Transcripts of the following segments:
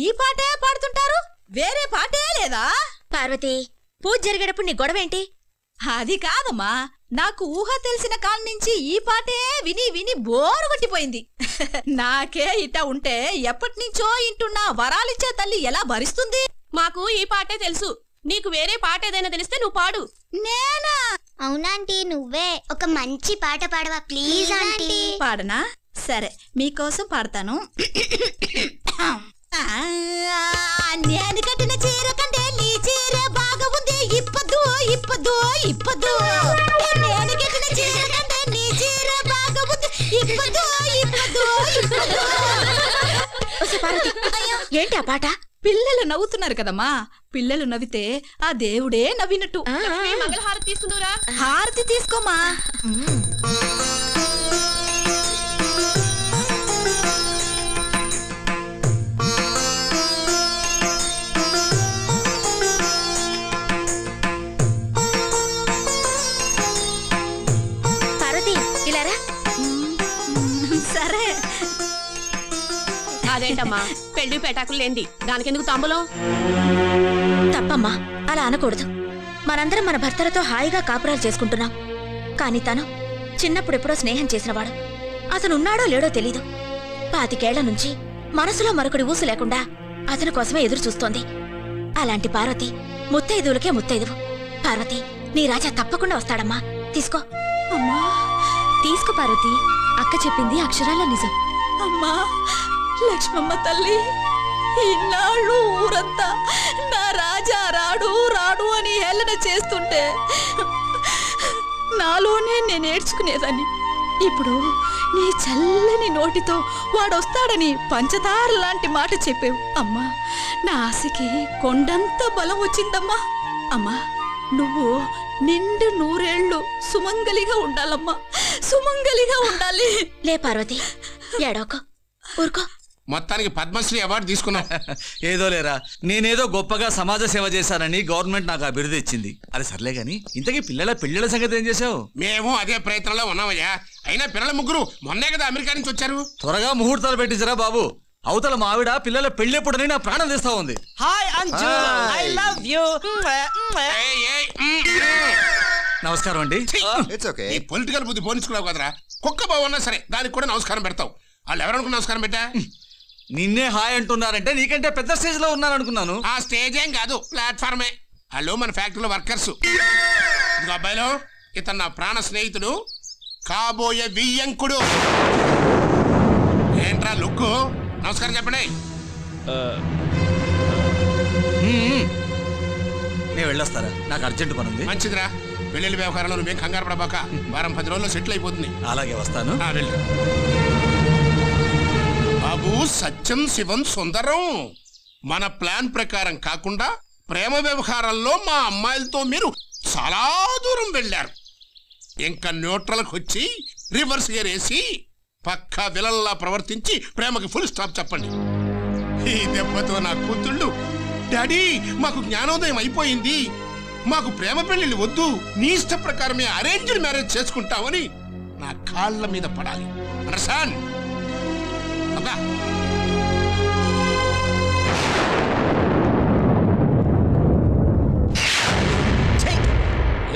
ఈ పాటే పాడుతుంటారు, వేరే పాటే లేదా? పార్వతి, పూజ జరిగేటప్పుడు నీ గొడవేంటి? అది కాదమ్మా, నాకు ఊహ తెలిసిన కాలం నుంచి ఈ పాటే విని విని బోరు కొట్టిపోయింది. నాకే ఇట్ట ఉంటే ఎప్పటి నుంచో ఇంటున్నా వరాలిచ్చే తల్లి ఎలా భరిస్తుంది? మాకు ఈ పాటే తెలుసు, నీకు వేరే పాట ఏదైనా తెలిస్తే నువ్వు పాడు. నేనా? అవునాంటీ, నువ్వే ఒక మంచి పాట పాడవా ప్లీజ్ ఆంటీ. పాడనా? సరే, మీకోసం పాడతాను. నేను కట్టిన చీర కంటే నీ చీర బాగా ఉంది, ఇప్పదు ఇప్పదు ఇప్పదు. నేను కట్టిన చీర కంటే నీ చీర బాగా ఉంది, ఇప్పదు ఇప్పదు ఇప్పదు. ఏంటి ఆ పాట? పిల్లలు నవ్వుతున్నారు కదమ్మా, పిల్లలు నవ్వితే ఆ దేవుడే నవ్వినట్టు. మంగళహారతి తీసుకుందురా. హారతి తీసుకోమా. పార్వతి, ఇలారా. సరే. అదేంటమ్మా, పెళ్లి పేటాకులు లేంది, దానికెందుకు తాంబూలం? తప్పమ్మా, అలా అనకూడదు. మనందరం మన భర్తలతో హాయిగా కాపురాలు చేసుకుంటున్నాం. కాని తను చిన్నప్పుడెప్పుడో స్నేహం చేసినవాడు. అతనున్నాడో లేడో తెలీదు. 25 ఏళ్ల నుంచి మనసులో మరొకడి ఊసు లేకుండా అతని కోసమే ఎదురు చూస్తోంది. అలాంటి పార్వతి ముత్తైదువులకే ముత్తైదువు. పార్వతి, నీ రాజా తప్పకుండా వస్తాడమ్మా. తీసుకో అమ్మా. తీసుకో పార్వతి, అక్క చెప్పింది అక్షరాల నిజం. అమ్మా లక్ష్మమ్మ తల్లి, ఇన్నాళ్ళు ఊరంతా నా రాజా రాడు రాడు అని హేళన చేస్తుంటే నాలోనే నేను ఏడ్చుకునేదాన్ని. ఇప్పుడు నీ చల్లని నోటితో వాడొస్తాడని పంచదార లాంటి మాట చెప్పావు. అమ్మా, నా ఆశకి కొండంత బలం వచ్చిందమ్మా. అమ్మా, నువ్వు నిండు 100 ఏళ్ళు సుమంగలిగా ఉండాలమ్మా, సుమంగలిగా ఉండాలి. లే పార్వతి, ఏడోకో, ఊరుకో. మొత్తానికి పద్మశ్రీ అవార్డు తీసుకున్నా. ఏదో లేరా, నేనేదో గొప్పగా సమాజ సేవ చేశానని గవర్నమెంట్ నాకు ఆ బిరుదు ఇచ్చింది. అది సర్లే గాని, ఇంతకీ పెళ్ళిళ్ళ సంగతి ఏం చేసావు? మేము అదే ప్రయత్నంలో ఉన్నామయ్యా. అయినా పిల్లల ముగ్గురు మొన్నే కదా అమెరికా నుంచి వచ్చారు. త్వరగా ముహూర్తాలు పెట్టించరా బాబు. అవతల మా ఆవిడ పిల్లల పెళ్ళెప్పుడని నా ప్రాణం తీస్తా ఉంది. Hi Anju, I love you. నమస్కారం అండి. ఈ పొలిటికల్ బుద్ధి పోనించుకున్నావు కదరా. కుక్క బాగున్నా సరే దానికి కూడా నమస్కారం పెడతావు. వాళ్ళు ఎవరనుకున్న నమస్కారం పెట్టా? నిన్నే హాయ్ అంటున్నారంటే నీకంటే పెద్ద స్టేజ్ లో ఉన్నాను అనుకున్నాను. ఆ స్టేజ్ ఏం కాదు, ప్లాట్ఫార్మే. వాళ్ళు మన ఫ్యాక్టరీలో వర్కర్స్. ఇంకో అబ్బాయిలో ఇతను నా ప్రాణ స్నేహితుడు, కాబోయే వియ్యంకుడు. ఏంట్రా లుక్కు? నమస్కారం చెప్పండి. నేను వెళ్ళొస్తారా, నాకు అర్జెంట్ పని ఉంది. మంచిదిరా, పెళ్లి వ్యవహారంలో నువ్వేం కంగారు పడబాక. వారం 10 రోజుల్లో సెటిల్ అయిపోతుంది. అలాగే వస్తాను. వెళ్ళు బాబు. సత్యం శివం సుందరం, మన ప్లాన్ ప్రకారం కాకుండా ప్రేమ వ్యవహారంలో మా అమ్మాయిలతో మీరు చాలా దూరం వెళ్ళారు. ఇంకా న్యూట్రల్కి వచ్చి రివర్స్ గేర్ వేసి పక్కా విలన్లా ప్రవర్తించి ప్రేమకి ఫుల్ స్టాప్ చెప్పండి. ఈ దెబ్బతో నా కూతుళ్ళు, డాడీ మాకు జ్ఞానోదయం అయిపోయింది, మాకు ప్రేమ పెళ్లిళ్ళు వద్దు, నీ ఇష్ట ప్రకారమే అరేంజ్డ్ మ్యారేజ్ చేసుకుంటామని నా కాళ్ళ మీద పడాలి. అండర్స్టాండ్? అబ్బా,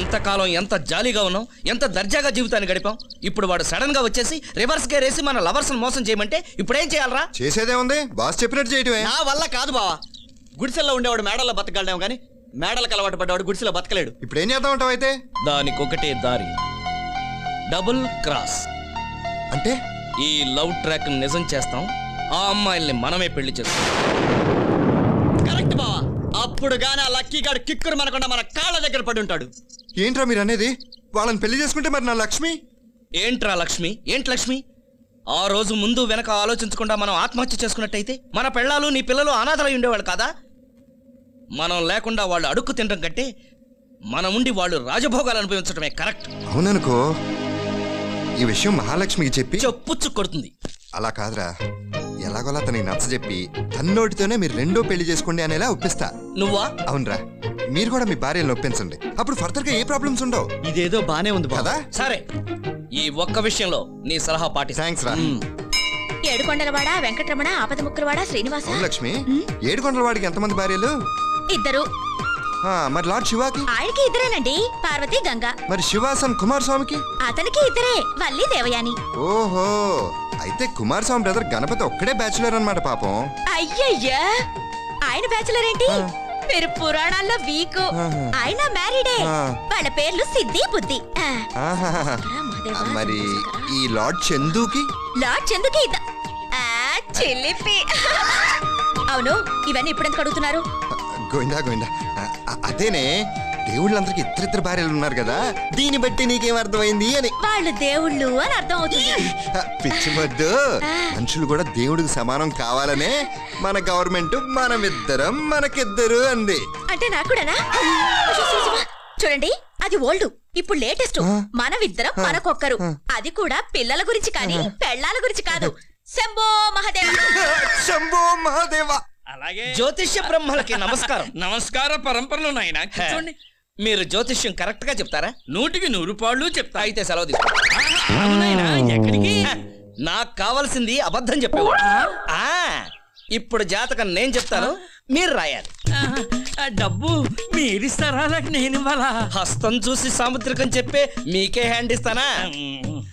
ఇంతకాలం ఎంత జాలీగా ఉన్నాం, ఎంత దర్జాగా జీవితాన్ని గడిపాం. ఇప్పుడు వాడు సడన్ గా వచ్చేసి రివర్స్ గేర్ వేసి మన లవర్స్ మోసం చేయమంటే ఇప్పుడేం చేయాలరా? చేసేదే ఉంది, బాస్ చెప్పినట్టు చేయటమే. నా వల్ల కాదు బావా. గుడిసెల్లో ఉండేవాడు మేడల్లో బతకగలడేమో కానీ మేడలకు అలవాటు పడ్డవాడు గుడిసెలో బతకలేడు. ఇప్పుడు ఏం చేద్దాం అంటావు? అయితే దానికి ఒకటే దారి, డబుల్ క్రాస్. అంటే ఈ లవ్ ట్రాక్ నిజం చేస్తాం, ఆ అమ్మాయిల్ని మనమే పెళ్లి చేస్తాం. కరెక్ట్ బావా. అప్పుడు గానీ ఆ లక్కీ గాడు కిక్కురు మనకుండా మన కాళ్ళ దగ్గర పడి ఉంటాడు. ఏంట్రా మీరు అనేది? వాళ్ళని పెళ్లి చేసుకుంటే మరి నా లక్ష్మి? ఏంట్రా లక్ష్మి? ఏంటి లక్ష్మి? ఆ రోజు ముందు వెనక ఆలోచించకుండా మనం ఆత్మహత్య చేసుకున్నట్టయితే మన పెళ్ళాలు నీ పిల్లలు అనాథలై ఉండేవాళ్ళు కాదా? మనం లేకుండా వాళ్ళు అడుక్కు తినడం కంటే మనం ఉండి వాళ్ళు రాజభోగాలు అనుభవించడమే కరెక్ట్. అవుననుకో, ఈ విషయం మహాలక్ష్మికి చెప్పి చెప్పుచ్చు కొడుతుంది. అలా కాదురా, ఎలాగోలా తనకి నచ్చ చెప్పి తన్నోటితోనే మీరు రెండో పెళ్లి చేసుకోండి అనేలా ఒప్పిస్తా. నువ్వా? అవునరా, మీరు కూడా మీ భార్యను ఒప్పించండి. అప్పుడు ఫర్దర్ గా ఏ ప్రాబ్లమ్స్ ఉండవు. ఇదేదో బానే ఉంది కదా? సరే, ఈ ఒక్క విషయంలో నీ సలహా పాటి. థ్యాంక్స్ రా. ఏడుకొండలవాడ వెంకటరమణ ఆపదముక్కులవాడ శ్రీనివాస. లక్ష్మి, ఏడుకొండలవాడికి ఎంతమంది భార్యలు? ఇద్దరు. మరి లార్డ్ శివాకి? ఆయనకి ఇద్దరేనండి, పార్వతి గంగ. మరి శివాసన్ కుమారస్వామికి? అతనికి ఇద్దరే, వల్లి దేవయాని. ఓహో, అయితే కుమారస్వామి బ్రదర్ గణపతి ఒక్కడే బ్యాచులర్ అన్నమాట పాపం. అయ్యయ్యా, ఆయన బ్యాచులర్ ఏంటి? మీరు పురాణాల్లో వీకు. ఆయన మ్యారీడే. వాళ్ళ పేర్లు సిద్ధి బుద్ధి. మరి ఈ లార్డ్ చందుకి? లార్డ్ చందుకి చిల్లిపి. అవును, ఇవన్నీ ఇప్పుడెందుకు అడుగుతున్నారు? గోయిందా గోయిందా, అదేనే దేవుళ్ళందరికి ఇద్దరిద్దరు భార్యలు ఉన్నారు కదా, దీన్ని బట్టి నీకేం అర్థమైంది అని. వాళ్ళు దేవుళ్ళు అని అర్థం అవుతుంది. పిచ్చి మొద్దు, మనుషులు కూడా దేవుడికి సమానం కావాలనే మన గవర్నమెంట్ మనమిద్దరం మనకిద్దరు అంది. అంటే నాకు కూడానా? చూడండి, అది ఓల్డ్, ఇప్పుడు లేటెస్ట్. మనమిద్దరం మనకొక్కరు. అది కూడా పిల్లల గురించి కానీ పెళ్ళాల గురించి కాదు. శంభో మహాదేవ. శంభో మహాదేవ. అలాగే జ్యోతిష్య బ్రహ్మలకి నమస్కారం. నమస్కార పరంపరలో నాయన. చూడండి, మీరు జ్యోతిష్యం కరెక్ట్ గా చెప్తారా? 100కి 100 చెప్తా. అయితే సెలవు తీసుకో. ఎక్కడికి? నాకు కావాల్సింది అబద్ధం చెప్పేవాడు. ఇప్పుడు జాతకం నేను చెప్తాను, మీరు రాయాలి. డబ్బు మీరిస్తారా లేక నేను ఇవ్వాలా? హస్తం చూసి సాముద్రికం చెప్పే మీకే హ్యాండ్ ఇస్తానా?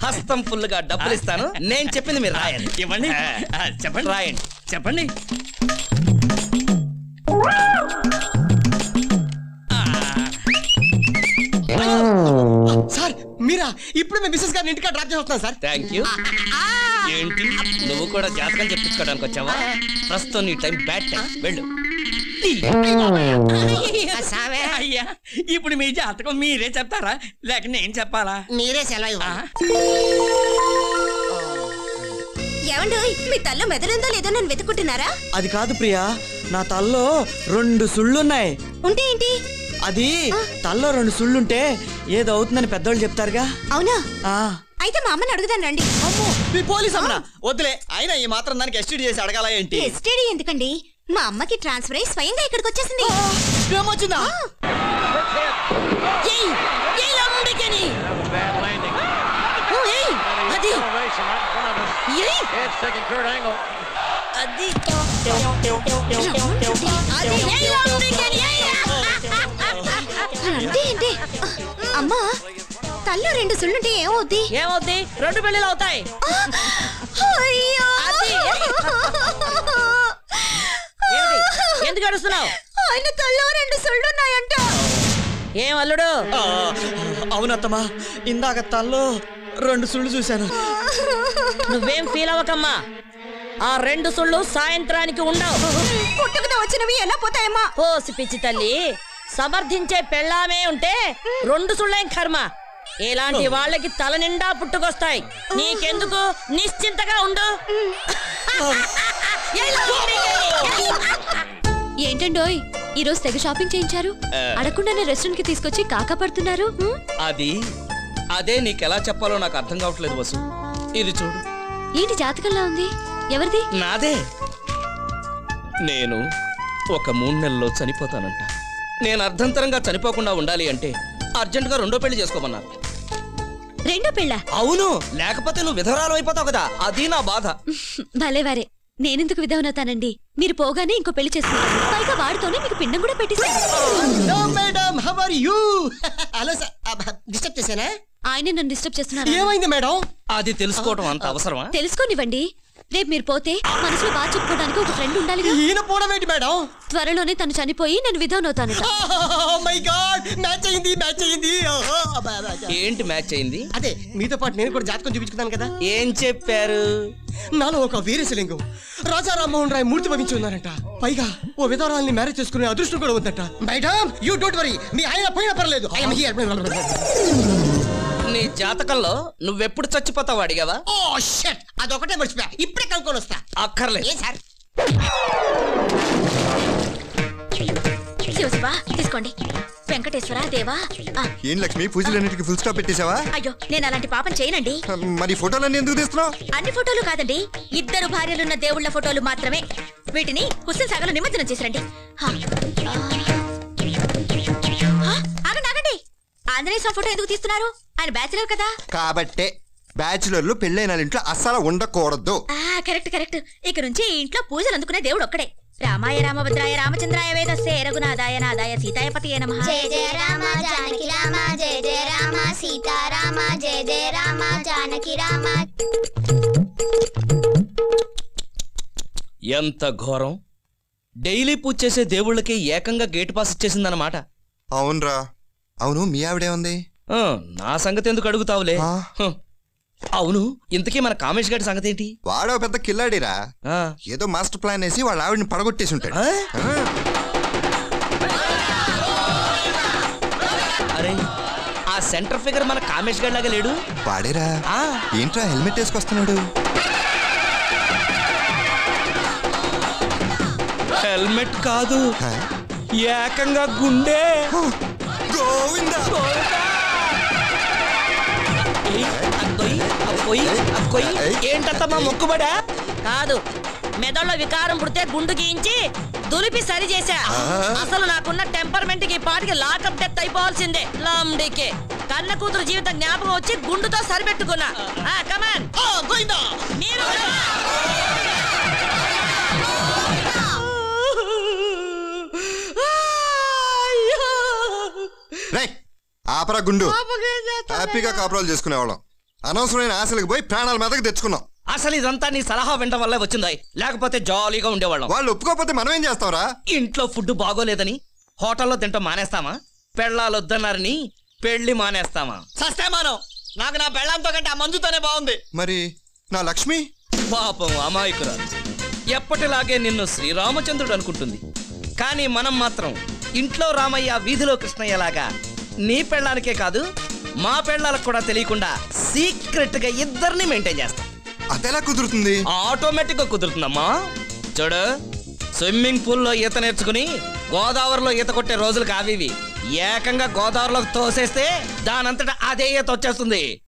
హస్తం ఫుల్ గా డబ్బులు ఇస్తాను, నేను చెప్పింది మీరు రాయాలి. ఇవ్వండి. చెప్పండి. రాయండి. చెప్పండి. సార్ మీరా? ఇప్పుడు మేము మిస్సెస్ గారిని ఇంటికి డ్రాప్ చేస్తున్నాం సార్. Thank you. ఏంటి, నువ్వు కూడా జాతకం చెప్పించుకోవడానికి వచ్చావా? ప్రస్తుతం నీ టైం బ్యాడ్ టైం, వెళ్ళు. అయ్యా, ఇప్పుడు మీ జాతకం మీరే చెప్తారా లేక నేను చెప్పాలా? మీరే సెలవు. ఏమండి, మీ తల్లో మెదడుందో లేదో నన్ను వెతుకుంటున్నారా? అది కాదు ప్రియా, నా తల్లో 2 సుళ్ళున్నాయి. ఉంటే ఏంటి? అది తల్లో 2 సుళ్ళుంటే ఏదో అవుతుందని పెద్దోళ్ళు చెప్తారుగా. అవునా? ఆ అయితే మా అమ్మని అడుగుదాను రండి. అమ్మో, మీ పోలీస్ అమ్మనా? వద్దులే, అయినా ఈ మాత్రం దానికి ఎస్టీడీ చేసి అడగాల ఏంటి? ఎస్టీడీ ఎందుకండి? మా అమ్మకి ట్రాన్స్ఫర్ అయ్యి స్వయంగా ఇక్కడికి వచ్చేసింది. ఏమొచ్చిందా? ఏంటి అమ్మా, తల్లో 2 సుళ్ళుంటే ఏమవుద్ది? 2 పెళ్ళిళ్ళు అవుతాయి. ఎందుకు అడుస్తున్నావు? ఆయన తల్లో 2 సుళ్ళున్నాయంట. ఏం అల్లుడు? అవునత్తమ్మా, ఇందాక తల్లో 2 సుళ్ళు చూశాను. నువ్వేం ఫీల్ అవ్వకమ్మా, ఆ 2 సుళ్ళు సాయంత్రానికి ఉండవు. పుట్టుకతో వచ్చినవి ఎలా పోతాయమ్మా? ఓసి పిచ్చి తల్లి, సమర్థించే పెళ్ళామే ఉంటే 2 సుళ్ళేం కర్మ. ఇలాంటి వాళ్ళకి తల నిండా పుట్టుకొస్తాయి. నీకెందుకు, నిశ్చింతగా ఉండు. ఏంటండోయ్, ఈ రోజు తెగ షాపింగ్ చేయించారు. అడగకుండానే రెస్టారెంట్ కి తీసుకొచ్చి కాకా పడుతున్నారు. అదే నీకెలా చెప్పాలో నాకు అర్థం కావట్లేదు వసు. ఇది చూడు. ఏంటి జాతకంలా ఉంది? ఎవరిది? నాదే. నేను ఒక 3 నెలల్లో చనిపోతానంట. నేను అర్ధంతరంగా చనిపోకుండా ఉండాలి అంటే అర్జెంటుగా 2వ పెళ్లి చేసుకోమన్నారు. 2వ పెళ్ళా? అవును, లేకపోతే నువ్వు విధవరాలు అయిపోతావు కదా, అది నా బాధ. భలేవారే, నేనెందుకు విధవనవుతానండి? మీరు పోగానే ఇంకో పెళ్లి చేసుకున్నారు. పైగా వాడితోనే మీకు పిండం కూడా పెట్టేశాను. ఆయనే నన్ను డిస్టర్బ్ చేస్తున్నారు. ఏమైంది మేడం? అది తెలుసుకోవడం అంత అవసరమా? తెలుసుకోనివ్వండి. రేపు మీరు పోతే మనసులో బాగా చెప్పుకోవడానికి ఒక ఫ్రెండ్ ఉండాలి. ఈయన పోవడం ఏంటి మేడం? త్వరలోనే తను చనిపోయి నేను విధవనవుతాను. ఏంటి మ్యాచ్ అయింది? అదే మీతో పాటు నేను కూడా జాతకం చూపించుకున్నాను కదా. ఏం చెప్పారు? నాలో ఒక వీరశలింగం రాజా రామ్మోహన్ రాయ్ మూర్తి భవించి ఉన్నారంట. పైగా ఓ విధవరాల్ని మ్యారేజ్ చేసుకునే అదృష్టం కూడా ఉందట. మేడం, యూ డోంట్ వరీ, మీ ఆయన పోయినా పర్లేదు. నీ జాతకంలో నువ్వెప్పుడు చచ్చిపోతావు అడిగావా? ఓ షట్, అదొకటే మర్చిపోయా. ఇప్పుడే కనుక్కొని వస్తా. అక్కర్లేదు. సార్ శివశివా, తీసుకోండి. వెంకటేశ్వర దేవా. ఏం లక్ష్మి, పూజలన్నిటికీ ఫుల్ స్టాప్ పెట్టేశావా? అయ్యో, నేను అలాంటి పాపం చేయనండి. మరి ఫోటోలన్నీ ఎందుకు తీస్తున్నావు? అన్ని ఫోటోలు కాదండి, 2 భార్యలున్న దేవుళ్ళ ఫోటోలు మాత్రమే. వీటిని హుస్సేన్ సాగర్లో నిమజ్జనం చేసిరండి. ఆగండి, ఆగండి. ఆంజనేయ స్వామి ఫోటో ఎందుకు తీస్తున్నారు? ఆయన బ్యాచిలర్ కదా. కాబట్టే. బ్యాచులర్లు పెళ్ళైన వాళ్ళ ఇంట్లో అస్సలు ఉండకూడదు. Correct correct. ఇక నుంచి ఈ ఇంట్లో పూజలు అందుకునే దేవుడు ఒక్కడే. రామాయ రామభద్రాయ రామచంద్రాయ వేదస్సే రఘునాథాయ నాదాయ సీతాయపతియే నమః. జయ జయ రామ జానకి రామ జయ జయ రామ సీతారామ జయ జయ రామ జానకి రామ. ఎంత ఘోరం! డైలీ పూజ చేసే దేవుళ్ళకి ఏకంగా గేట్ పాస్ ఇచ్చేసిందన్నమాట. అవునరా. అవును, మీ ఆవిడే ఉంది? నా సంగతి ఎందుకు అడుగుతావులే. అవును, ఇంతకీ మన కామేష్ గారి సంగతి ఏంటి? వాడో పెద్ద కిల్లాడిరా. ఏదో మాస్టర్ ప్లాన్ వేసి వాళ్ళ ఆవిడని పడగొట్టేసి ఉంటాడు. అరే, ఆ సెంటర్ ఫిగర్ మన కామేష్ గారి లాగా లేడు? వాడేరా. ఏంట్రా హెల్మెట్ వేసుకొస్తున్నాడు? హెల్మెట్ కాదు, ఏకంగా గుండె. గోవిందా! ఏంటమ్మా మొక్కుబడా? కాదు, మెదడులో వికారం పుడితే గుండు గీయించి దులిపి సరి చేశా. అసలు నాకున్న టెంపర్మెంట్ కి పాటికి లాకప్ డెత్ అయిపోవాల్సిందే. లాండికే కన్న కూతురు జీవితం జ్ఞాపకం వచ్చి గుండుతో సరిపెట్టుకున్నా. కమాన్ మీరు ఆపరా గుండు. హ్యాపీగా కాపురాలు చేసుకునేవాళ్ళం. అనవసరమైన ఆశలకు పోయి ప్రాణాల మీదకి తెచ్చుకున్నాం. అసలు ఇదంతా నీ సలహా వినడం వల్లే వచ్చింది. లేకపోతే జాలీగా ఉండేవాళ్ళం. వాళ్ళు ఒప్పుకోకపోతే మనం ఏం చేస్తావురా? ఇంట్లో ఫుడ్ బాగోలేదని హోటల్లో తింటాం మానేస్తామా? పెళ్ళాలు వద్దన్నారని పెళ్లి మానేస్తామా? సస్తే మానం. నాకు నా పెళ్ళంతో కంటే ఆ మందుతోనే బాగుంది. మరి నా లక్ష్మి పాపం అమాయకురాలు. ఎప్పటిలాగే నిన్ను శ్రీరామచంద్రుడు అనుకుంటుంది. కానీ మనం మాత్రం ఇంట్లో రామయ్య వీధిలో కృష్ణయ్యలాగా నీ పెళ్ళానికే కాదు మా పెళ్ళాలకు కూడా తెలియకుండా సీక్రెట్ గా ఇద్దరిని మెయింటైన్ చేస్తాం. అదెలా కుదురుతుంది? ఆటోమేటిక్ గా కుదురుతుందమ్మా. చూడు, స్విమ్మింగ్ పూల్ లో ఈత నేర్చుకుని గోదావరిలో ఈత కొట్టే రోజులు కావివి. ఏకంగా గోదావరిలోకి తోసేస్తే దానంతటా అదే ఈత వచ్చేస్తుంది.